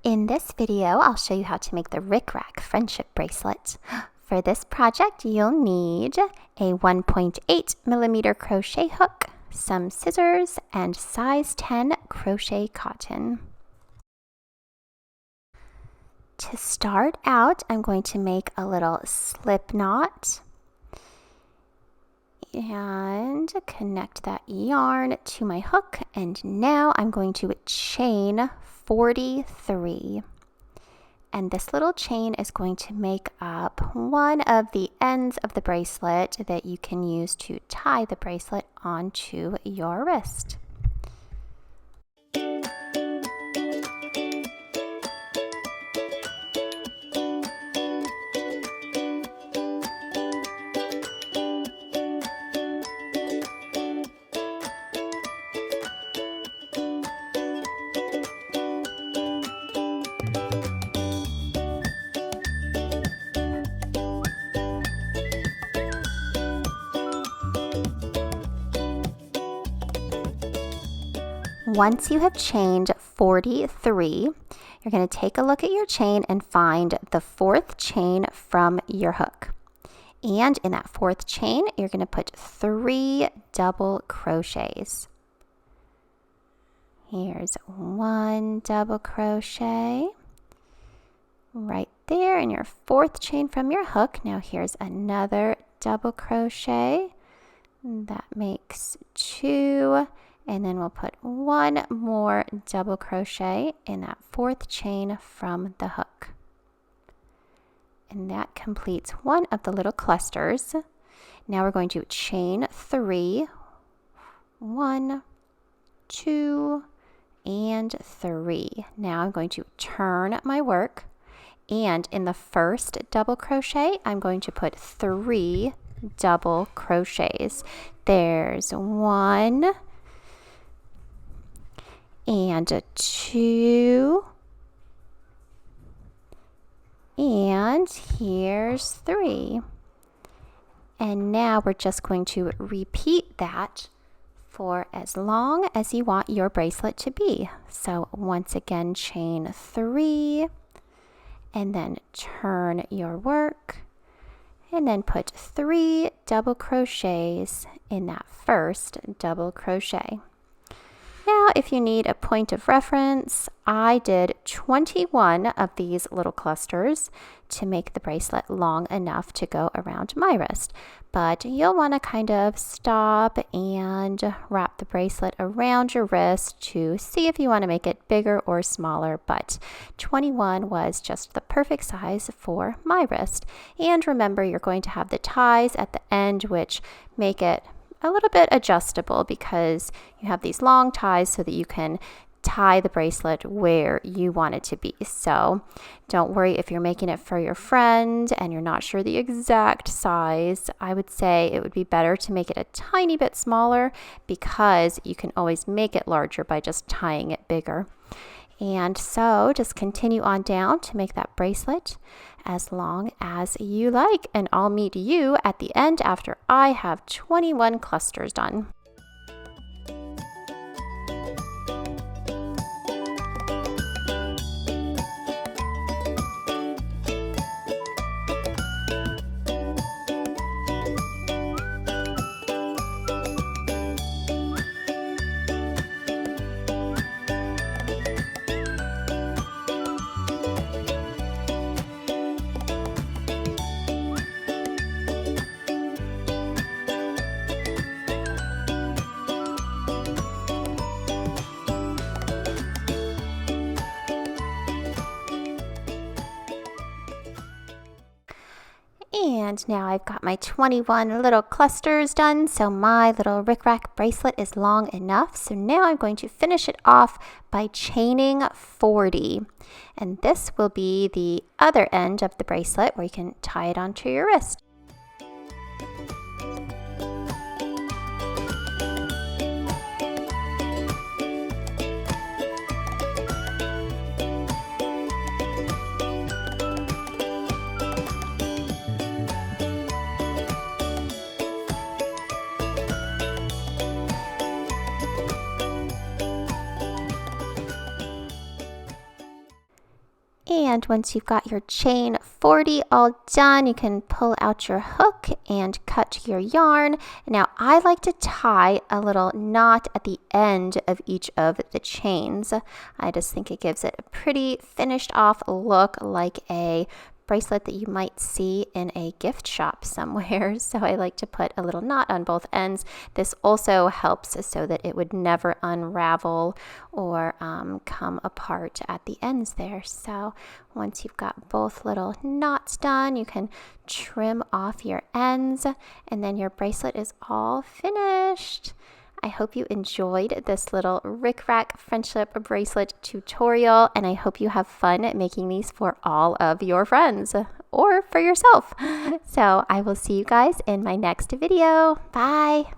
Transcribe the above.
In this video, I'll show you how to make the Rickrack friendship bracelet. For this project, you'll need a 1.8mm crochet hook, some scissors, and size 10 crochet cotton. To start out, I'm going to make a little slip knot and connect that yarn to my hook, and now I'm going to chain 43, and this little chain is going to make up one of the ends of the bracelet that you can use to tie the bracelet onto your wrist. Once you have chained 43, you're going to take a look at your chain and find the fourth chain from your hook. And in that fourth chain, you're going to put 3 double crochets. Here's 1 double crochet right there in your fourth chain from your hook. Now here's another double crochet. That makes 2. And then we'll put 1 more double crochet in that fourth chain from the hook. And that completes one of the little clusters. Now we're going to chain 3, 1, 2, and 3. Now I'm going to turn my work, and in the first double crochet, I'm going to put 3 double crochets. There's 1, and 2, and here's 3. And now we're just going to repeat that for as long as you want your bracelet to be. So once again, chain 3, and then turn your work, and then put 3 double crochets in that first double crochet. Now, if you need a point of reference, I did 21 of these little clusters to make the bracelet long enough to go around my wrist. But you'll want to kind of stop and wrap the bracelet around your wrist to see if you want to make it bigger or smaller. But 21 was just the perfect size for my wrist. And remember, you're going to have the ties at the end, which make it a little bit adjustable because you have these long ties so that you can tie the bracelet where you want it to be. So don't worry if you're making it for your friend and you're not sure the exact size. I would say it would be better to make it a tiny bit smaller because you can always make it larger by just tying it bigger. And so just continue on down to make that bracelet as long as you like, and I'll meet you at the end after I have 21 clusters done. And now I've got my 21 little clusters done, so my little Rickrack bracelet is long enough. So now I'm going to finish it off by chaining 40. And this will be the other end of the bracelet where you can tie it onto your wrist. And once you've got your chain 40 all done, you can pull out your hook and cut your yarn. Now I like to tie a little knot at the end of each of the chains. I just think it gives it a pretty finished off look, like a bracelet that you might see in a gift shop somewhere. So I like to put a little knot on both ends. This also helps so that it would never unravel or come apart at the ends there. So once you've got both little knots done, you can trim off your ends, and then your bracelet is all finished. I hope you enjoyed this little Rickrack friendship bracelet tutorial, and I hope you have fun making these for all of your friends or for yourself. So I will see you guys in my next video. Bye.